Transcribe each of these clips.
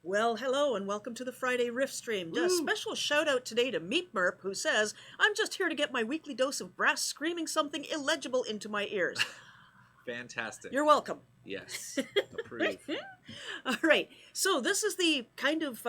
Well, hello and welcome to the Friday RIFTstream. A special shout out today to Meat Merp, who says, I'm just here to get my weekly dose of Brasse screaming something illegible into my ears. Fantastic. You're welcome. Yes. Approve. All right, so this is the kind of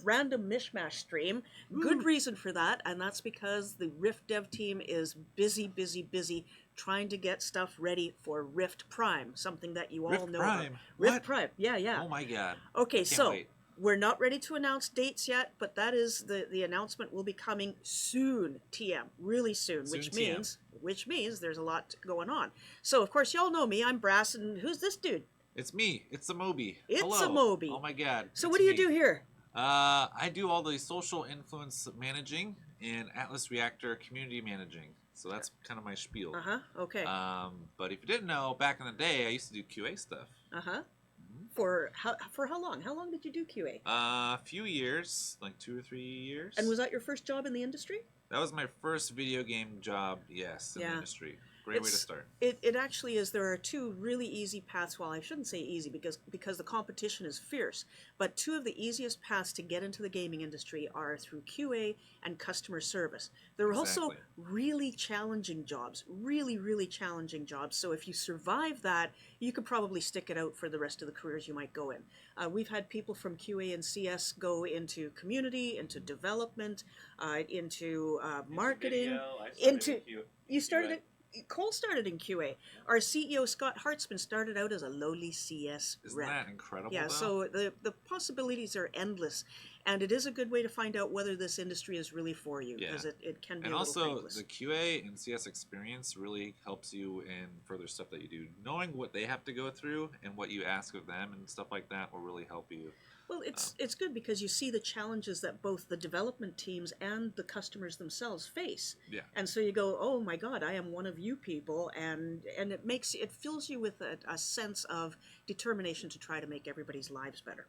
random mishmash stream. Good reason for that, and that's because the Rift dev team is busy trying to get stuff ready for Rift Prime, something that you all Rift know Prime? about. Rift What? Prime, yeah. Oh my god. Okay, Can't so wait. we're not ready to announce dates yet, but that is the announcement will be coming soon, TM, really soon, Soon which TM. means there's a lot going on. So of course y'all know me, I'm Brasse, and who's this dude? It's me. It's a Mobi. It's Hello. a Mobi. Oh my god. So It's what do you me. do here? I do all the social influence managing and Atlas Reactor community managing. So that's kind of my spiel. Okay. But if you didn't know, back in the day, I used to do QA stuff. For how long? How long did you do QA? A few years, like 2 or 3 years. And was that your first job in the industry? That was my first video game job, yes, in the industry. Great way to start. It actually is. There are two really easy paths. Well, I shouldn't say easy because the competition is fierce. But two of the easiest paths to get into the gaming industry are through QA and customer service. There are also really challenging jobs, really challenging jobs. So if you survive that, you could probably stick it out for the rest of the careers you might go in. We've had people from QA and CS go into community, into development, into marketing, you started it. Cole started in QA. Our CEO, Scott Hartzman, started out as a lowly CS rep. Isn't that incredible, Yeah, though? so the possibilities are endless. And it is a good way to find out whether this industry is really for you, because it can be a little thankless. The QA and CS experience really helps you in further stuff that you do. Knowing what they have to go through and what you ask of them and stuff like that will really help you. Well, it's good because you see the challenges that both the development teams and the customers themselves face. Yeah. And so you go, oh my God, I am one of you people, and it fills you with a sense of determination to try to make everybody's lives better.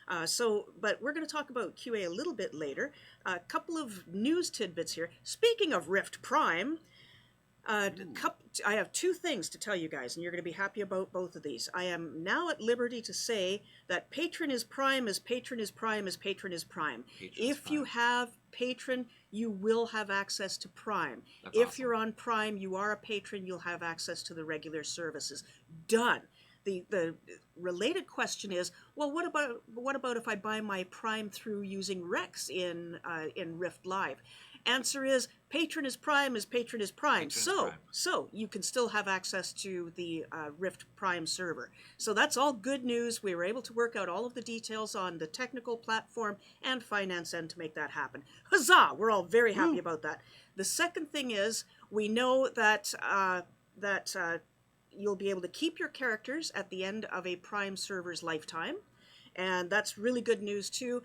But we're going to talk about QA a little bit later. A couple of news tidbits here. Speaking of Rift Prime, I have two things to tell you guys, and you're going to be happy about both of these. I am now at liberty to say that Patron is Prime as Patron is Prime as Patron is Prime. If you have Patron, you will have access to Prime. If awesome. You're on Prime, you are a patron, you'll have access to the regular services. Done. The related question is, well, what about if I buy my Prime through using Rex in Rift Live? Answer is Patron is Prime as Patron is Prime. So you can still have access to the Rift Prime server. So that's all good news. We were able to work out all of the details on the technical platform and finance end to make that happen. Huzzah! We're all very happy about that. The second thing is we know that you'll be able to keep your characters at the end of a Prime server's lifetime. And that's really good news, too.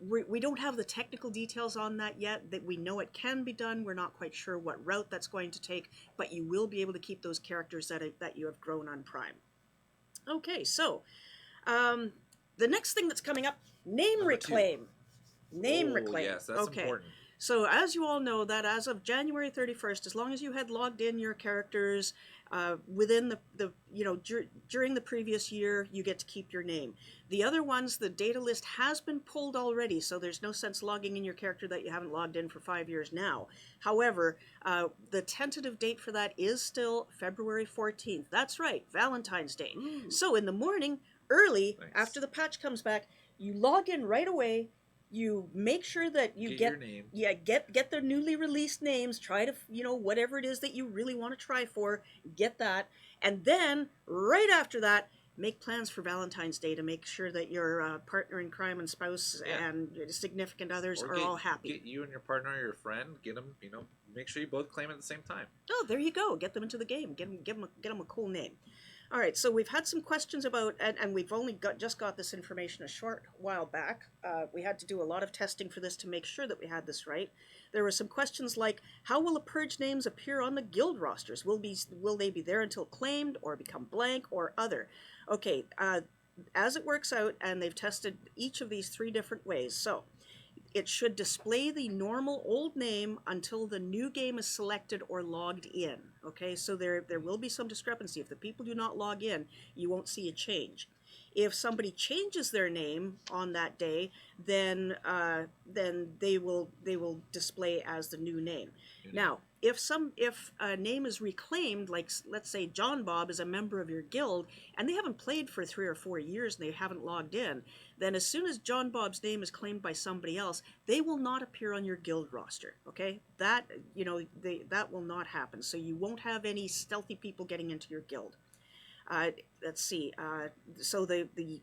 We don't have the technical details on that yet. That we know it can be done. We're not quite sure what route that's going to take. But you will be able to keep those characters that you have grown on Prime. Okay, so the next thing that's coming up, name reclaim. Name reclaim. Yes, that's important. So as you all know, that as of January 31st, as long as you had logged in your characters within during the previous year, you get to keep your name. The other ones, the data list has been pulled already, so there's no sense logging in your character that you haven't logged in for 5 years now. However, the tentative date for that is still February 14th. That's right, Valentine's Day. So in the morning, early, after the patch comes back, you log in right away. You make sure that you get your name. Yeah, get the newly released names. Try to, whatever it is that you really want to try for, get that. And then, right after that, make plans for Valentine's Day to make sure that your partner in crime and spouse and significant others are all happy. Get you and your partner or your friend, get them, make sure you both claim at the same time. Oh, there you go. Get them into the game. Get them a cool name. All right, so we've had some questions about, and we've only just got this information a short while back. We had to do a lot of testing for this to make sure that we had this right. There were some questions like, how will the purge names appear on the guild rosters? Will they be there until claimed, or become blank, or other? Okay, as it works out, and they've tested each of these 3 different ways. So it should display the normal old name until the new game is selected or logged in. Okay, so there will be some discrepancy. If the people do not log in, you won't see a change. If somebody changes their name on that day, then they will display as the new name. Now, if a name is reclaimed, like let's say John Bob is a member of your guild and they haven't played for 3 or 4 years and they haven't logged in, then as soon as John Bob's name is claimed by somebody else, they will not appear on your guild roster. Okay, that that will not happen. So you won't have any stealthy people getting into your guild. Let's see. So the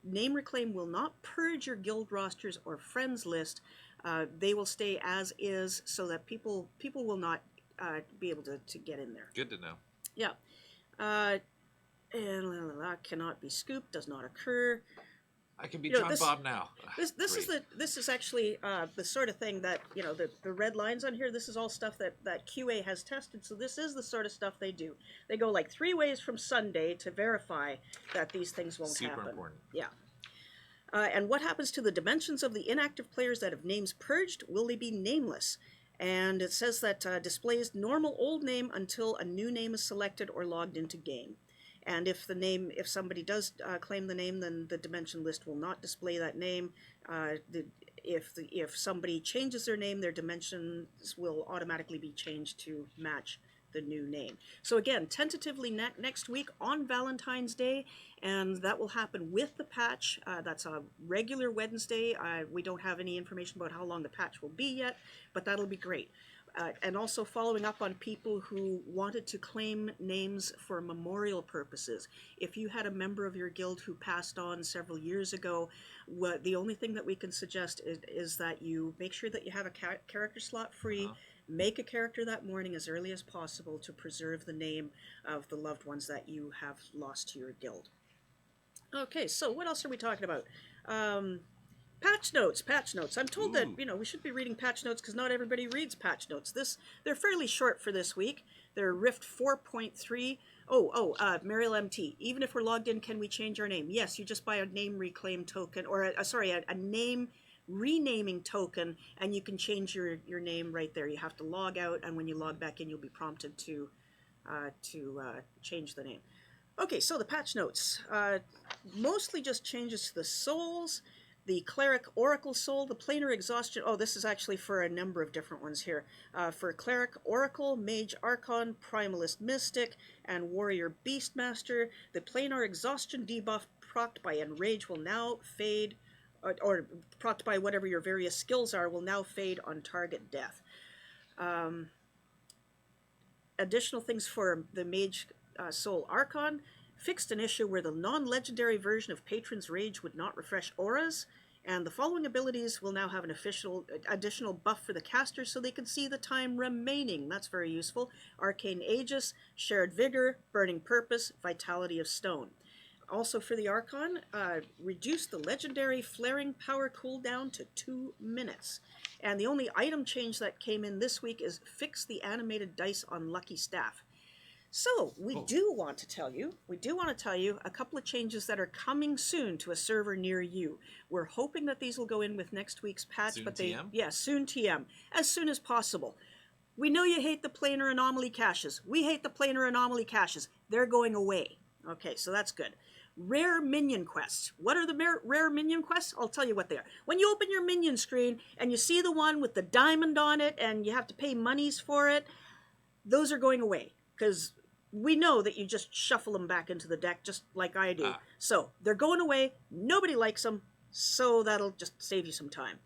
name reclaim will not purge your guild rosters or friends list. They will stay as is, so that people will not be able to get in there. Good to know. Yeah. And cannot be scooped, does not occur. I can be John Bob now. This is actually the sort of thing that, the red lines on here, this is all stuff that QA has tested, so this is the sort of stuff they do. They go like 3 ways from Sunday to verify that these things won't happen. Super important. Yeah. And what happens to the dimensions of the inactive players that have names purged? Will they be nameless? And it says that displays normal old name until a new name is selected or logged into game. And if somebody does claim the name, then the dimension list will not display that name. If somebody changes their name, their dimensions will automatically be changed to match the new name. So again, tentatively next week on Valentine's Day, and that will happen with the patch. That's a regular Wednesday. We don't have any information about how long the patch will be yet, but that'll be great. And also following up on people who wanted to claim names for memorial purposes. If you had a member of your guild who passed on several years ago, the only thing that we can suggest is that you make sure that you have a character slot free. Make a character that morning as early as possible to preserve the name of the loved ones that you have lost to your guild. Okay, so what else are we talking about? Patch notes. I'm told that we should be reading patch notes because not everybody reads patch notes. They're fairly short for this week. They're Rift 4.3. Mariel MT. Even if we're logged in, can we change our name? Yes, you just buy a name reclaim token, or a name renaming token, and you can change your name right there. You have to log out, and when you log back in, you'll be prompted to change the name. Okay, so the patch notes. Mostly just changes to the souls. The Cleric Oracle Soul, the Planar Exhaustion. Oh, this is actually for a number of different ones here. For Cleric Oracle, Mage Archon, Primalist Mystic, and Warrior Beastmaster, the Planar Exhaustion debuff procced by Enrage will now fade, or procced by whatever your various skills are, will now fade on target death. Additional things for the Mage Soul Archon. Fixed an issue where the non-legendary version of Patron's Rage would not refresh auras, and the following abilities will now have an additional buff for the caster so they can see the time remaining. That's very useful. Arcane Aegis, Shared Vigor, Burning Purpose, Vitality of Stone. Also for the Archon, reduce the legendary Flaring Power cooldown to 2 minutes. And the only item change that came in this week is fix the animated dice on Lucky Staff. So, we do want to tell you a couple of changes that are coming soon to a server near you. We're hoping that these will go in with next week's patch, Soon but TM? Yeah, soon TM, as soon as possible. We know you hate the planar anomaly caches. We hate the planar anomaly caches. They're going away. Okay, so that's good. Rare minion quests. What are the rare minion quests? I'll tell you what they are. When you open your minion screen and you see the one with the diamond on it and you have to pay monies for it, those are going away because we know that you just shuffle them back into the deck just like I do. So they're going away. Nobody likes them. So that'll just save you some time.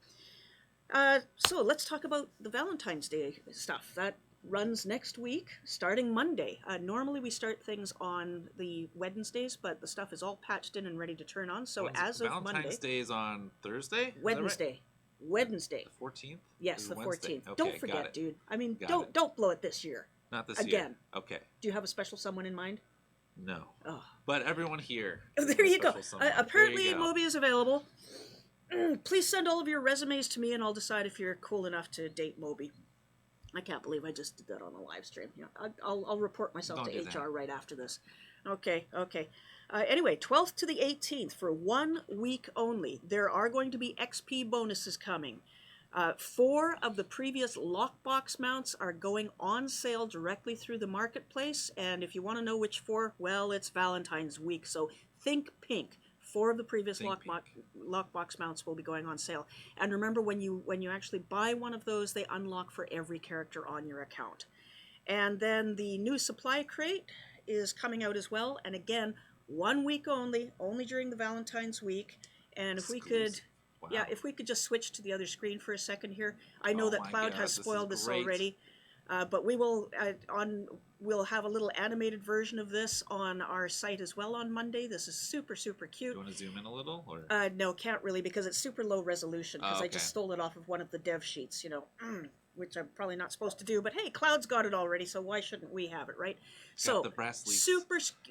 So let's talk about the Valentine's Day stuff. That runs next week, starting Monday. Normally we start things on the Wednesdays, but the stuff is all patched in and ready to turn on. So as of Monday... Valentine's Day is on Thursday? Wednesday. Wednesday. The 14th? Yes, the 14th. Okay, don't forget, dude. I mean, don't blow it this year. Not this Again. year. Okay. Do you have a special someone in mind? No. Oh. But everyone here. There you go. Apparently, there you go. Mobi is available. Please send all of your resumes to me, and I'll decide if you're cool enough to date Mobi. I can't believe I just did that on a live stream. Yeah, I'll report myself to HR right after this. Okay. Anyway, 12th to the 18th for 1 week only. There are going to be XP bonuses coming. 4 of the previous lockbox mounts are going on sale directly through the marketplace, and if you want to know which 4, well, it's Valentine's week, so think pink. 4 of the previous Think lockbox mounts will be going on sale. And remember, when you actually buy one of those, they unlock for every character on your account. And then the new supply crate is coming out as well. And again, 1 week only during the Valentine's week. And if we could, Wow. yeah, if we could just switch to the other screen for a second here. I know Oh that my Cloud God, has this is spoiled this great. already. But we will we'll have a little animated version of this on our site as well on Monday. This is super, super Do cute. you want to zoom in a little? Or? No, can't really, because it's super low resolution, because Oh, I okay. just stole it off of one of the dev sheets, you know, which I'm probably not supposed to do. But hey, Cloud's got it already, so why shouldn't we have it, right? So the brass leaves.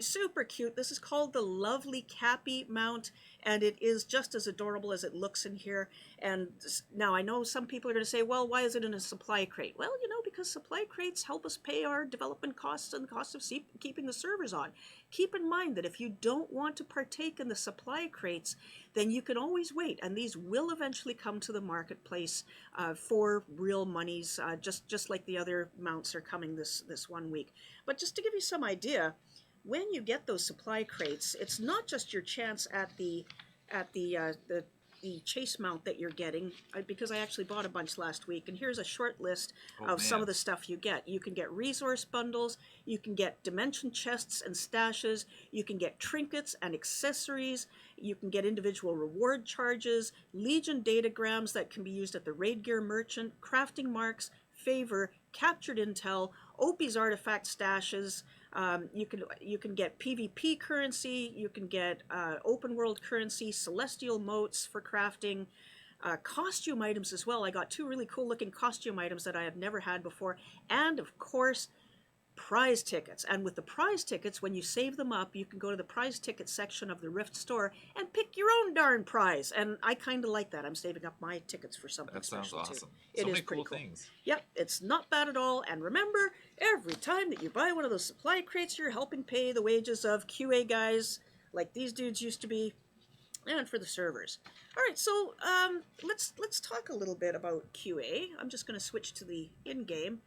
super cute. This is called the Lovely Cappy mount, and it is just as adorable as it looks in here. And now I know some people are going to say, well, why is it in a supply crate? Well, you know, because supply crates help us pay our development costs and the cost of keeping the servers on. Keep in mind that if you don't want to partake in the supply crates, then you can always wait, and these will eventually come to the marketplace for real monies, just like the other mounts are coming this 1 week. But just to give you some idea, when you get those supply crates, it's not just your chance at the chase mount that you're getting, because I actually bought a bunch last week, and here's a short list of some of the stuff you get. You can get resource bundles, you can get dimension chests and stashes, you can get trinkets and accessories, you can get individual reward charges, Legion datagrams that can be used at the raid gear merchant, crafting marks, favor, captured intel, Opie's artifact stashes. You can get PvP currency. You can get open world currency, celestial motes for crafting, costume items as well. I got 2 really cool looking costume items that I have never had before, and of course, prize tickets. And with the prize tickets, when you save them up, you can go to the prize ticket section of the Rift store and pick your own darn prize. And I kind of like that. I'm saving up my tickets for something That sounds special awesome. too. It So is many pretty cool cool. things. Yep, it's not bad at all. And remember, every time that you buy one of those supply crates, you're helping pay the wages of QA guys like these dudes used to be, and for the servers. All right, so let's talk a little bit about QA. I'm just going to switch to the in-game.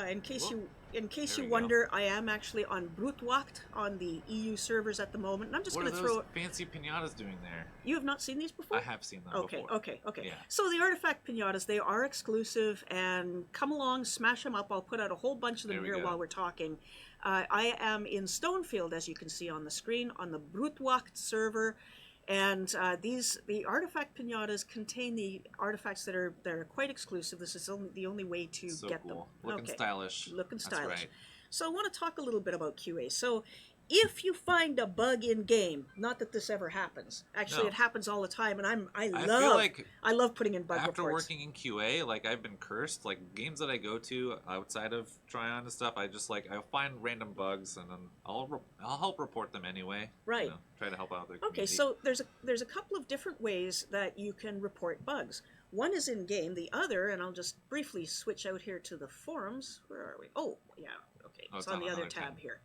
In case you wonder, I am actually on Brutwacht on the EU servers at the moment, and I'm just going to throw. What are those fancy pinatas doing there? You have not seen these before? I have seen them before. Okay. Yeah. So the artifact pinatas, they are exclusive, and come along, smash them up. I'll put out a whole bunch of them here while we're talking. I am in Stonefield, as you can see on the screen, on the Brutwacht server. And the artifact pinatas contain the artifacts that are quite exclusive. This is the only way to get them. Looking stylish. Looking stylish. That's right. So I want to talk a little bit about QA. So if you find a bug in game, not that this ever happens. Actually, it happens all the time, and I love putting in bug reports. After working in QA, like I've been cursed. Like games that I go to outside of Trion and stuff, I find random bugs and then I'll help report them anyway. Right. You know, try to help out the community. Okay, so there's a couple of different ways that you can report bugs. One is in game. The other, and I'll just briefly switch out here to the forums. Where are we? Oh, yeah. Okay, it's on the other tab here.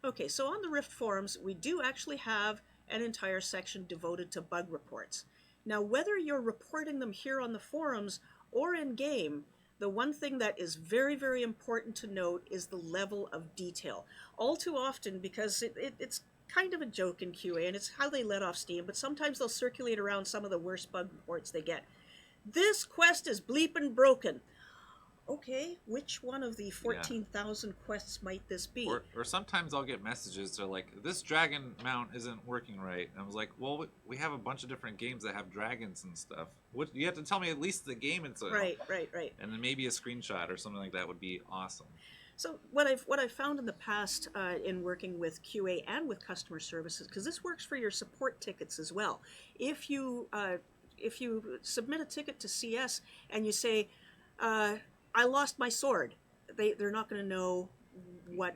Okay, so on the Rift forums, we do actually have an entire section devoted to bug reports. Now, whether you're reporting them here on the forums or in game, the one thing that is very, very important to note is the level of detail. All too often, because it's kind of a joke in QA, and it's how they let off steam, but sometimes they'll circulate around some of the worst bug reports they get. This quest is bleeping broken. Okay, which one of the 14,000 quests might this be? Or sometimes I'll get messages that are like, this dragon mount isn't working right. And I was like, well, we have a bunch of different games that have dragons and stuff. You have to tell me at least the game it's Right. And then maybe a screenshot or something like that would be awesome. So what I've found in the past in working with QA and with customer services, because this works for your support tickets as well. If you submit a ticket to CS and you say, I lost my sword, they're not going to know what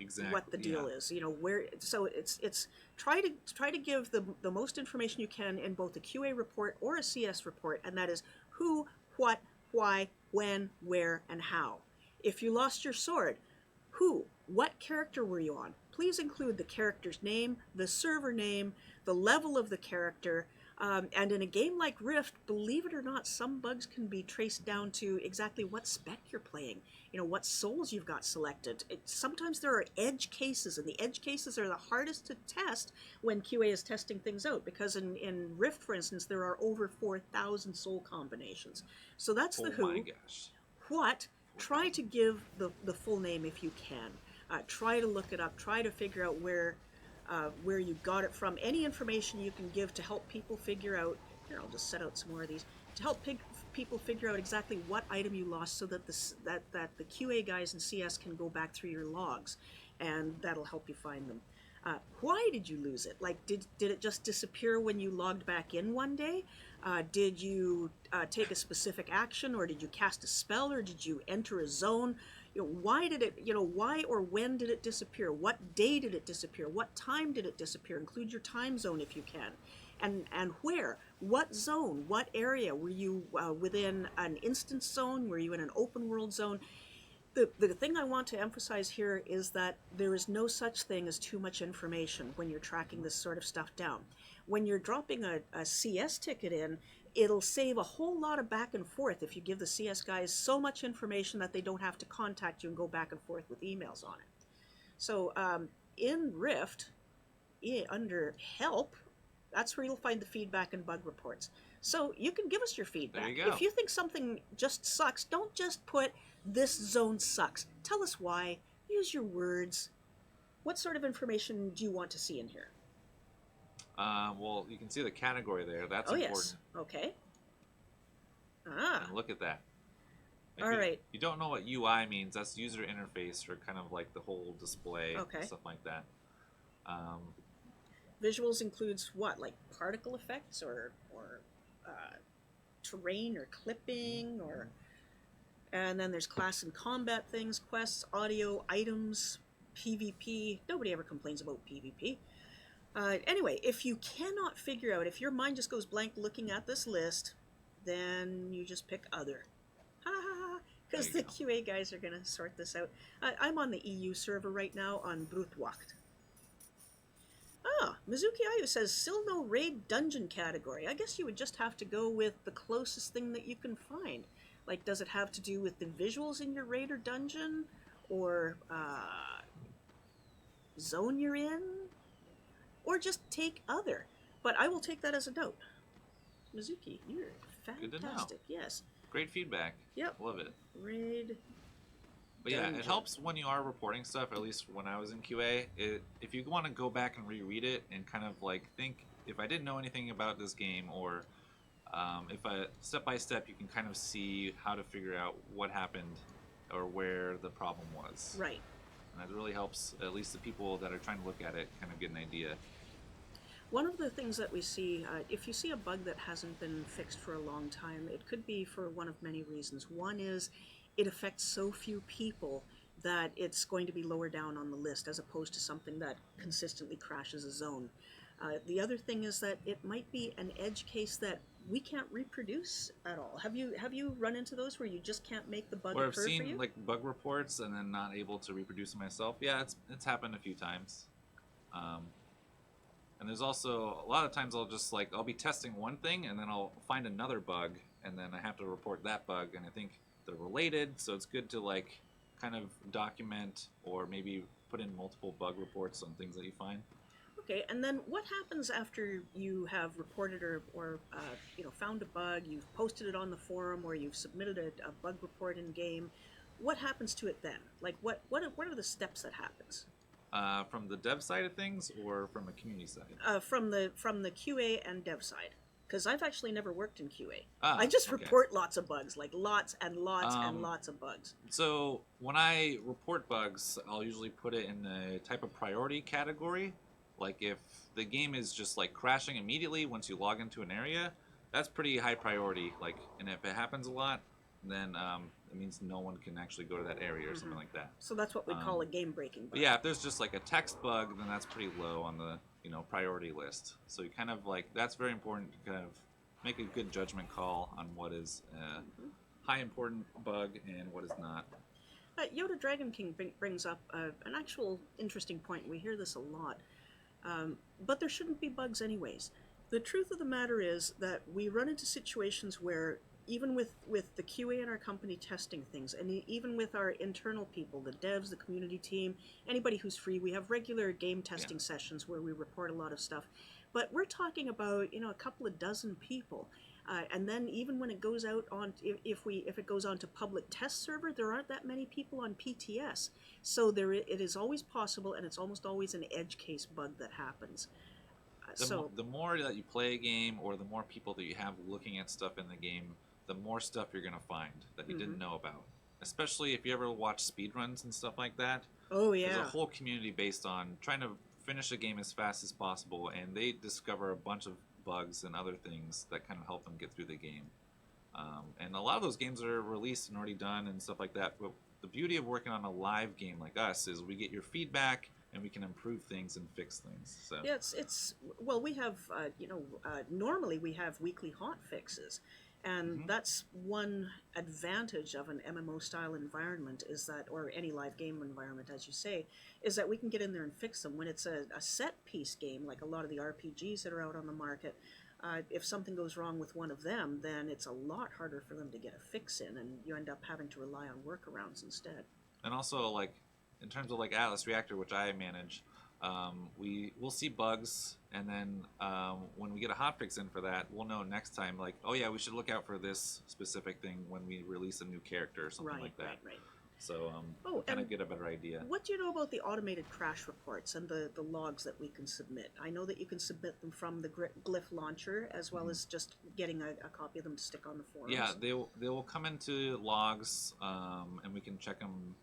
the deal is. You know where. So it's try to give the most information you can in both a QA report or a CS report, and that is who, what, why, when, where, and how. If you lost your sword, who, what character were you on? Please include the character's name, the server name, the level of the character. And in a game like Rift, believe it or not, some bugs can be traced down to exactly what spec you're playing, what souls you've got selected. Sometimes there are edge cases, and the edge cases are the hardest to test when QA is testing things out, because in Rift, for instance, there are over 4,000 soul combinations. So that's the who. Oh my gosh. What? Try to give the full name if you can. Try to look it up. Try to figure out where you got it from. Any information you can give to help people figure out. Here, I'll just set out some more of these to help people figure out exactly what item you lost, so that the QA guys in CS can go back through your logs, and that'll help you find them. Why did you lose it? Like, did it just disappear when you logged back in one day? Did you take a specific action, or did you cast a spell, or did you enter a zone? Why did it, why or when did it disappear? What day did it disappear? What time did it disappear? Include your time zone if you can. And where? What zone? What area? Were you within an instance zone? Were you in an open world zone? The thing I want to emphasize here is that there is no such thing as too much information when you're tracking this sort of stuff down. When you're dropping a CS ticket in, it'll save a whole lot of back and forth if you give the CS guys so much information that they don't have to contact you and go back and forth with emails on it. So in Rift, under Help, that's where you'll find the feedback and bug reports. So you can give us your feedback. There you go. If you think something just sucks, don't just put "this zone sucks." Tell us why. Use your words. What sort of information do you want to see in here? Well, you can see the category there. That's Yes. important. Okay. And look at that. All right. You don't know what UI means. That's user interface, or kind of like the whole display, stuff like that. Visuals includes what, like particle effects or terrain or clipping, or, and then there's class and combat things, quests, audio, items, PvP. Nobody ever complains about PvP. Anyway, if you cannot figure out, if your mind just goes blank looking at this list, then you just pick other. Because the QA guys are going to sort this out. I'm on the EU server right now on Brutwacht. Mizuki Ayu says, still no raid dungeon category. I guess you would just have to go with the closest thing that you can find. Like, does it have to do with the visuals in your raid or dungeon? Or zone you're in? Or just take other. But I will take that as a note. Mizuki, you're fantastic. Good to know. Yes. Great feedback. Yep. Love it. Raid. But yeah, it helps when you are reporting stuff, at least when I was in QA. If you want to go back and reread it and kind of like think, if I didn't know anything about this game, or if step by step you can kind of see how to figure out what happened or where the problem was. Right. And that really helps at least the people that are trying to look at it kind of get an idea. One of the things that we see, if you see a bug that hasn't been fixed for a long time, it could be for one of many reasons. One is it affects so few people that it's going to be lower down on the list, as opposed to something that consistently crashes a zone. The other thing is that it might be an edge case that we can't reproduce at all. Have you run into those where you just can't make the bug occur for you? Or I've seen like bug reports and then not able to reproduce it myself. Yeah, it's happened a few times. And there's also a lot of times I'll be testing one thing and then I'll find another bug and then I have to report that bug, and I think they're related, so it's good to like kind of document or maybe put in multiple bug reports on things that you find. Okay, and then what happens after you have reported or found a bug, you've posted it on the forum, or you've submitted a bug report in game? What happens to it then? Like what are the steps that happens? From the dev side of things, or from a community side? From the QA and dev side. Because I've actually never worked in QA. I I just report lots of bugs, like lots and lots and lots of bugs. So when I report bugs, I'll usually put it in the type of priority category. Like if the game is just like crashing immediately once you log into an area, that's pretty high priority. Like, and if it happens a lot, then it means no one can actually go to that area or something like that. So that's what we call a game-breaking bug. But yeah, if there's just like a text bug, then that's pretty low on the priority list. So you kind of like, that's very important to kind of make a good judgment call on what is a high important bug and what is not. Yoda Dragon King brings up an actual interesting point. We hear this a lot. But there shouldn't be bugs anyways. The truth of the matter is that we run into situations where even with the QA in our company testing things, and even with our internal people, the devs, the community team, anybody who's free, we have regular game testing sessions where we report a lot of stuff. But we're talking about, a couple of dozen people. And then even when it goes out on, if it goes on to public test server, there aren't that many people on PTS. So it is always possible, and it's almost always an edge case bug that happens. The more that you play a game, or the more people that you have looking at stuff in the game, the more stuff you're going to find that you didn't know about. Especially if you ever watch speedruns and stuff like that. Oh, yeah. There's a whole community based on trying to finish a game as fast as possible, and they discover a bunch of bugs and other things that kind of help them get through the game. And a lot of those games are released and already done and stuff like that. But the beauty of working on a live game like us is we get your feedback, and we can improve things and fix things. So yeah, well, we have normally we have weekly hot fixes, and that's one advantage of an MMO style environment, is that, or any live game environment, as you say, is that we can get in there and fix them. When it's a set piece game, like a lot of the RPGs that are out on the market, if something goes wrong with one of them, then it's a lot harder for them to get a fix in, and you end up having to rely on workarounds instead. And also, like, in terms of like Atlas Reactor, which I manage, we'll see bugs, and then when we get a hotfix in for that, we'll know next time, like, oh yeah, we should look out for this specific thing when we release a new character or something like that. Right. So we'll kind of get a better idea. What do you know about the automated crash reports and the logs that we can submit? I know that you can submit them from the Glyph launcher, as well as just getting a copy of them to stick on the forums. Yeah, they will come into logs, and we can check them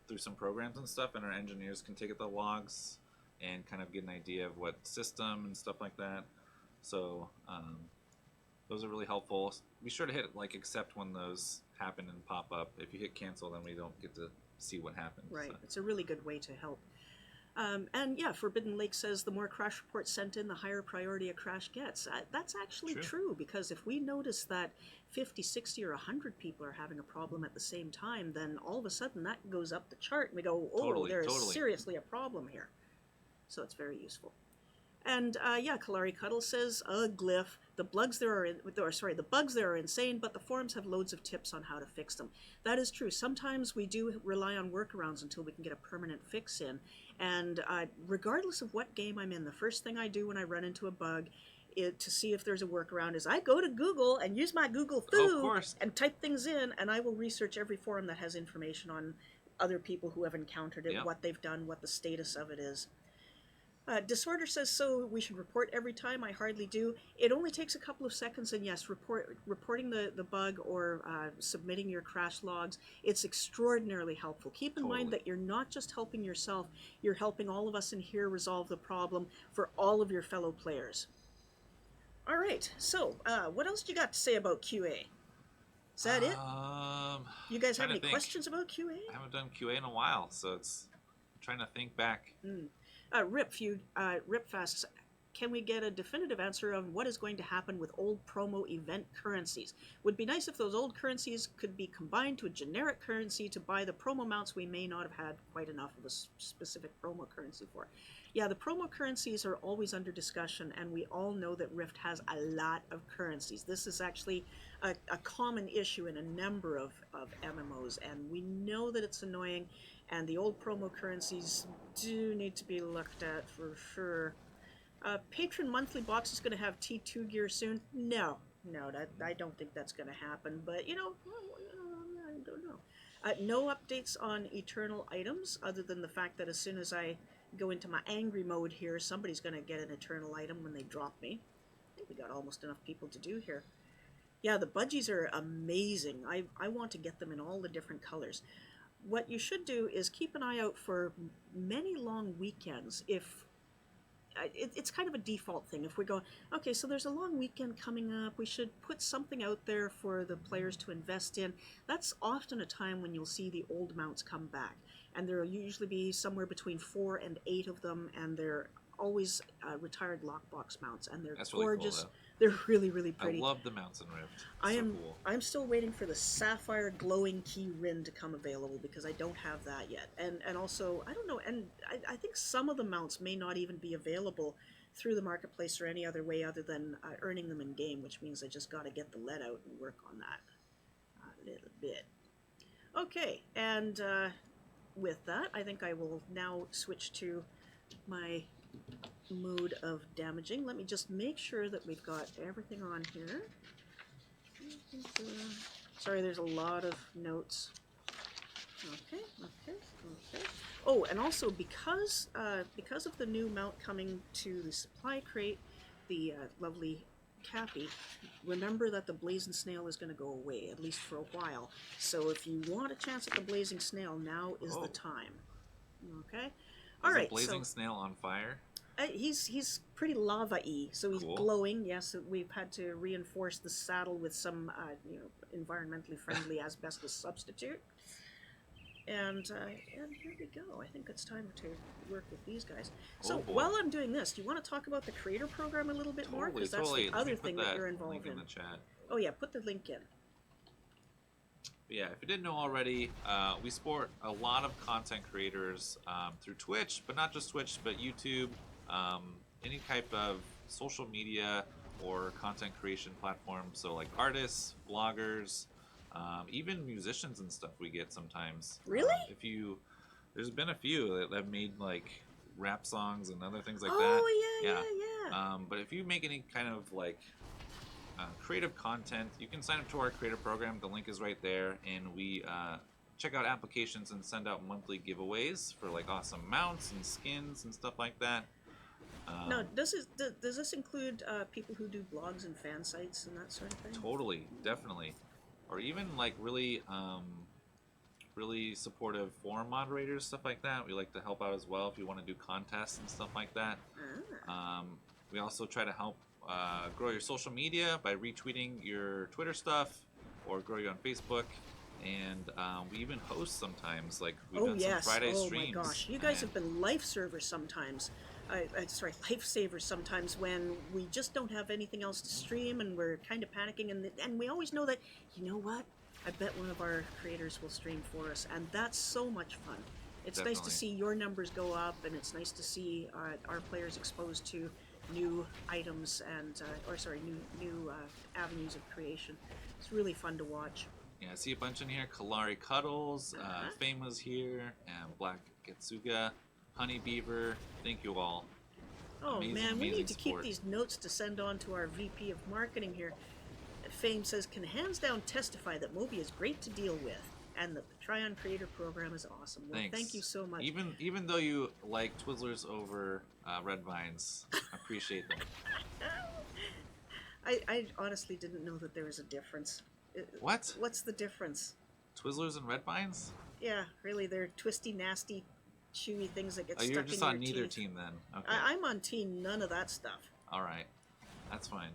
through some programs and stuff, and our engineers can take at the logs and kind of get an idea of what system and stuff like that. So those are really helpful. Be sure to hit like accept when those happen and pop up. If you hit cancel, then we don't get to see what happened. Right. So. It's a really good way to help. And yeah, Forbidden Lake says the more crash reports sent in, the higher priority a crash gets. That's actually true, because if we notice that 50, 60, or 100 people are having a problem at the same time, then all of a sudden that goes up the chart, and we go, oh, there is seriously a problem here. So it's very useful. And yeah, Kalari Cuddle says, Glyph, the bugs there are insane, but the forums have loads of tips on how to fix them. That is true. Sometimes we do rely on workarounds until we can get a permanent fix in. And regardless of what game I'm in, the first thing I do when I run into a bug to see if there's a workaround is I go to Google and use my Google Foo and type things in, and I will research every forum that has information on other people who have encountered it, what they've done, what the status of it is. Disorder says, so we should report every time. I hardly do. It only takes a couple of seconds, and yes, reporting the bug or submitting your crash logs, it's extraordinarily helpful. Keep in mind that you're not just helping yourself, you're helping all of us in here resolve the problem for all of your fellow players. All right, so what else do you got to say about QA? Is that it? You guys have any questions about QA? I haven't done QA in a while, so it's I'm trying to think back. Ripfast, can we get a definitive answer on what is going to happen with old promo event currencies? Would be nice if those old currencies could be combined to a generic currency to buy the promo mounts we may not have had quite enough of a specific promo currency for. Yeah, the promo currencies are always under discussion, and we all know that Rift has a lot of currencies. This is actually a common issue in a number of MMOs, and we know that it's annoying, and the old promo currencies do need to be looked at for sure. Patron monthly box is going to have T2 gear soon? No, I don't think that's going to happen, but I don't know. No updates on Eternal items, other than the fact that as soon as I go into my angry mode here, somebody's going to get an Eternal item when they drop me. I think we got almost enough people to do here. Yeah, the budgies are amazing. I want to get them in all the different colors. What you should do is keep an eye out for many long weekends. If it's kind of a default thing. If we go, okay, so there's a long weekend coming up, we should put something out there for the players to invest in. That's often a time when you'll see the old mounts come back. And there will usually be somewhere between 4 and 8 of them, and they're always retired lockbox mounts, and they're gorgeous. Really cool, they're really, really pretty. I love the mounts in Rift. I'm still waiting for the sapphire glowing key Rin to come available, because I don't have that yet. And also, I don't know, and I think some of the mounts may not even be available through the marketplace or any other way other than earning them in game, which means I just got to get the lead out and work on that a little bit. Okay, and with that, I think I will now switch to my mode of damaging. Let me just make sure that we've got everything on here. Sorry, there's a lot of notes. Okay. Oh, and also because of the new mount coming to the supply crate, the lovely Cappy, remember that the blazing snail is going to go away, at least for a while. So if you want a chance at the blazing snail, now is the time. Okay? All right. Is the blazing snail on fire? He's pretty lava-y, so he's Cool. glowing. Yes, we've had to reinforce the saddle with some environmentally friendly asbestos substitute. And here we go. I think it's time to work with these guys. So while I'm doing this, do you want to talk about the creator program a little bit more? Because that's the other thing that you're involved in. The chat. Oh yeah, put the link in. But yeah, if you didn't know already, we support a lot of content creators through Twitch, but not just Twitch, but YouTube, any type of social media or content creation platform. So like artists, bloggers, even musicians and stuff we get sometimes. Really? There's been a few that have made like rap songs and other things like that. Oh yeah. But if you make any kind of like creative content, you can sign up to our creator program. The link is right there, and we check out applications and send out monthly giveaways for like awesome mounts and skins and stuff like that. Now, does this include people who do blogs and fan sites and that sort of thing? Totally, definitely. Or even like really supportive forum moderators, stuff like that. We like to help out as well if you want to do contests and stuff like that. We also try to help grow your social media by retweeting your Twitter stuff or grow you on Facebook. And we even host sometimes, like we've done some Friday streams. Oh my gosh, you guys have been lifesavers sometimes. Lifesavers sometimes when we just don't have anything else to stream and we're kind of panicking, and we always know that, you know what, I bet one of our creators will stream for us, and that's so much fun. It's Definitely. nice to see your numbers go up, and it's nice to see our players exposed to new items and new avenues of creation. It's really fun to watch. Yeah, I see a bunch in here. Kalari Cuddles, Fama's here, and Black Getsuga, Honey Beaver. Thank you all. Oh amazing, man, we need to support. keep these notes to send on to our VP of Marketing here. Fame says, can hands down testify that Mobi is great to deal with, and that the Trion Creator Program is awesome. Well, Thanks. thank you so much. Even though you like Twizzlers over Red Vines, I appreciate them. I honestly didn't know that there was a difference. What? What's the difference? Twizzlers and Red Vines? Yeah, really, they're twisty, nasty, chewy things that get stuck in your teeth. You're just on neither team then. Okay. I'm on team none of that stuff. All right, that's fine.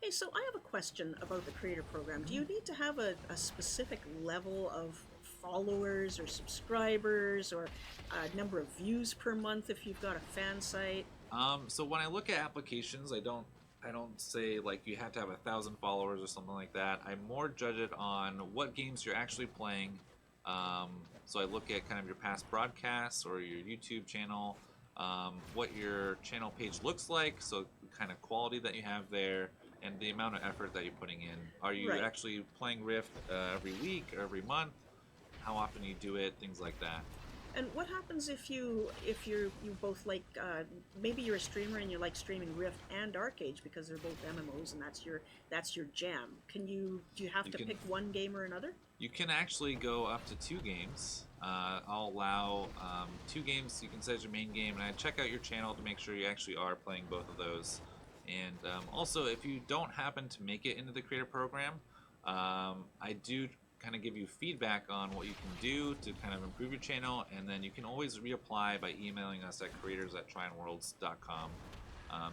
Hey, so I have a question about the Creator Program. Do you need to have a specific level of followers or subscribers or a number of views per month if you've got a fan site? So when I look at applications, I don't say like you have to have 1,000 followers or something like that. I more judge it on what games you're actually playing. So I look at kind of your past broadcasts or your YouTube channel, what your channel page looks like, so the kind of quality that you have there, and the amount of effort that you're putting in. Are you actually playing Rift every week or every month? How often you do it? Things like that. And what happens if you both like maybe you're a streamer and you like streaming Rift and Arcade because they're both MMOs and that's your jam? Do you have to pick one game or another? You can actually go up to 2 games. I'll allow 2 games you can set as your main game, and I check out your channel to make sure you actually are playing both of those. And also, if you don't happen to make it into the creator program, I do kind of give you feedback on what you can do to kind of improve your channel, and then you can always reapply by emailing us at creators@trionworlds.com.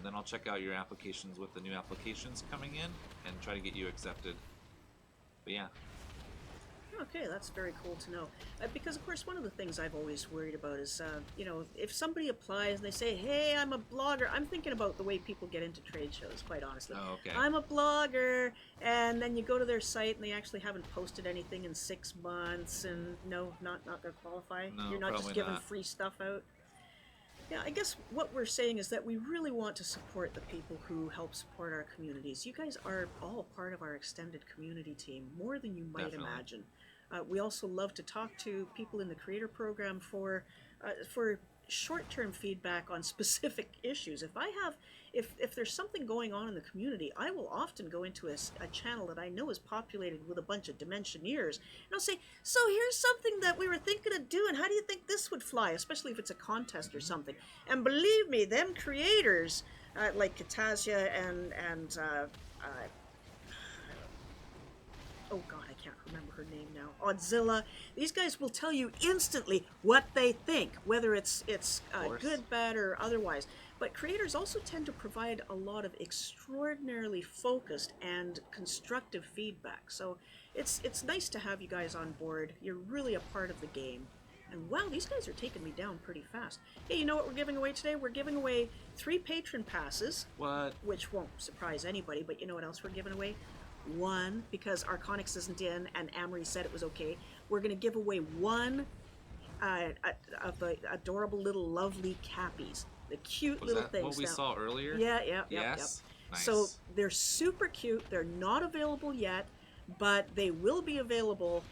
Then I'll check out your applications with the new applications coming in and try to get you accepted. But yeah. Okay, that's very cool to know. Because, of course, one of the things I've always worried about is, if somebody applies and they say, hey, I'm a blogger, I'm thinking about the way people get into trade shows, quite honestly. Oh, okay. I'm a blogger, and then you go to their site and they actually haven't posted anything in 6 months, and no, not going to qualify. No, you're not just probably giving not. free stuff out. Yeah, I guess what we're saying is that we really want to support the people who help support our communities. You guys are all part of our extended community team, more than you might Definitely. imagine. We also love to talk to people in the creator program for short-term feedback on specific issues. If there's something going on in the community, I will often go into a channel that I know is populated with a bunch of Dimensioneers, and I'll say, so here's something that we were thinking of doing. How do you think this would fly? Especially if it's a contest or something. And believe me, them creators like Katasia and oh god, I can't remember her name now. Odzilla. These guys will tell you instantly what they think, whether it's good, bad, or otherwise. But creators also tend to provide a lot of extraordinarily focused and constructive feedback. So it's nice to have you guys on board. You're really a part of the game. And wow, these guys are taking me down pretty fast. Hey, you know what we're giving away today? We're giving away 3 patron passes. What? Which won't surprise anybody, but you know what else we're giving away? 1, because Arconix isn't in and Amory said it was okay. We're going to give away 1 of the adorable little lovely cappies. The cute Was little that things. what we saw earlier? Yeah. Yes. Nice. So they're super cute. They're not available yet, but they will be available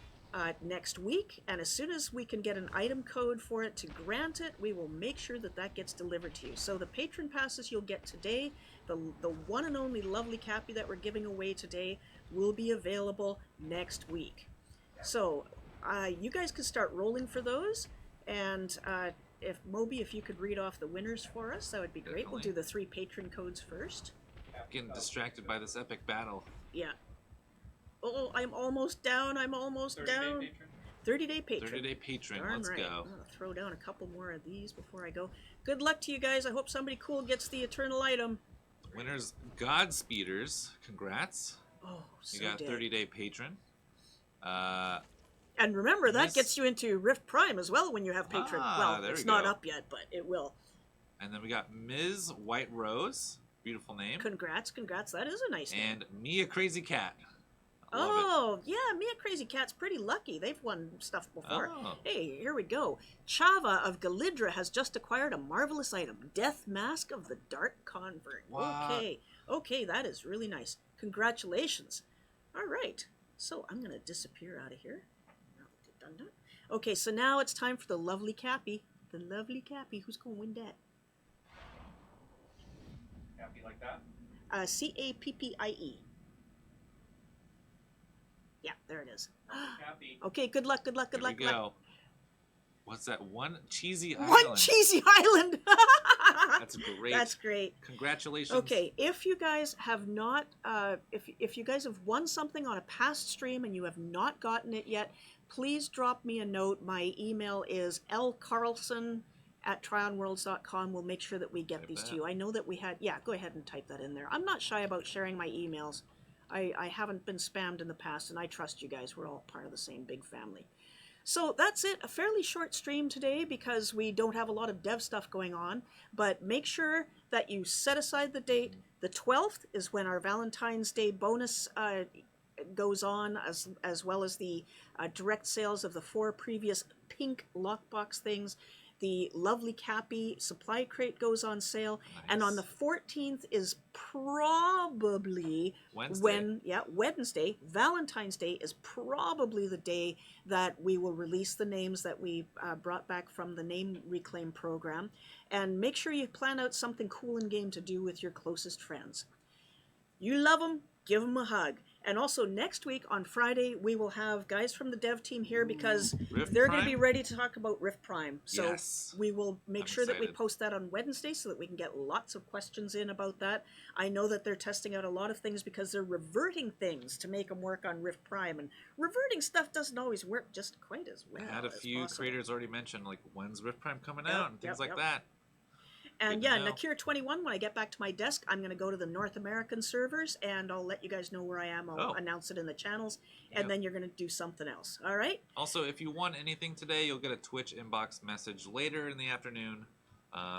next week. And as soon as we can get an item code for it to grant it, we will make sure that that gets delivered to you. So the patron passes you'll get today, the one and only lovely cappy that we're giving away today, will be available next week. So you guys can start rolling for those. And if Mobi, if you could read off the winners for us, that would be great. Definitely. We'll do the 3 patron codes first. Getting distracted by this epic battle. Yeah. Oh, I'm almost down. 30-day patron. 30-day patron. Darn Let's right. go. I'm going to throw down a couple more of these before I go. Good luck to you guys. I hope somebody cool gets the eternal item. Winners, Godspeeders. Congrats. Oh, so You got dead. 30-day patron. And remember, that gets you into Rift Prime as well when you have patron. Well, there it's we not go. up yet, but it will. And then we got Ms. White Rose. Beautiful name. Congrats. That is a nice name. And Mia Crazy Cat. I love Oh, yeah, Mia Crazy Cat's pretty lucky. They've won stuff before. Oh. Hey, here we go. Chava of Galidra has just acquired a marvelous item, Death Mask of the Dark Convert. What? Okay, that is really nice. Congratulations. All right, so I'm going to disappear out of here. Dun-dun. Okay, so now it's time for the lovely Cappy. The lovely Cappy. Who's going to win that? Happy like that? Cappie. Yeah, there it is. Happy. Okay, good luck. Here we go. What's that? One cheesy island. One cheesy island. That's great. That's great. Congratulations. Okay, if you guys have not, if you guys have won something on a past stream and you have not gotten it yet, please drop me a note. My email is lcarlson@trionworlds.com. We'll make sure that we get these to you. I know that we had, yeah, go ahead and type that in there. I'm not shy about sharing my emails. I haven't been spammed in the past, and I trust you guys. We're all part of the same big family. So that's it. A fairly short stream today because we don't have a lot of dev stuff going on. But make sure that you set aside the date. The 12th is when our Valentine's Day bonus goes on, as well as the direct sales of the 4 previous pink lockbox things. The lovely Cappy supply crate goes on sale. Nice. And on the 14th is probably Wednesday. Valentine's Day is probably the day that we will release the names that we brought back from the name reclaim program. And make sure you plan out something cool in game to do with your closest friends. You love them, give them a hug. And also next week on Friday, we will have guys from the dev team here because they're going to be ready to talk about Rift Prime. So yes. we will make I'm sure that we excited. post that on Wednesday so that we can get lots of questions in about that. I know that they're testing out a lot of things because they're reverting things to make them work on Rift Prime. And reverting stuff doesn't always work just quite as well. I had a as few possible. creators already mention, like, when's Rift Prime coming Yep, out and things yep, like yep. that. And Good to yeah, know. Nakir21, when I get back to my desk, I'm going to go to the North American servers, and I'll let you guys know where I am. I'll announce it in the channels, and Yep. then you're going to do something else. All right? Also, if you won anything today, you'll get a Twitch inbox message later in the afternoon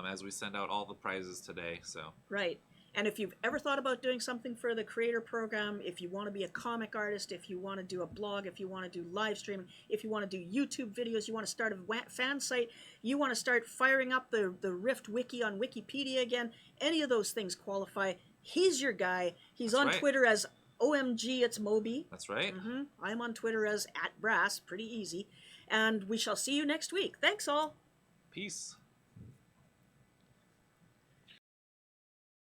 as we send out all the prizes today. So Right. And if you've ever thought about doing something for the creator program, if you want to be a comic artist, if you want to do a blog, if you want to do live streaming, if you want to do YouTube videos, you want to start a fan site, you want to start firing up the Rift wiki on Wikipedia again, any of those things qualify. He's your guy. He's That's on right. Twitter as OMG, it's Mobi. That's right. I'm on Twitter as @Brasse, pretty easy. And we shall see you next week. Thanks all. Peace.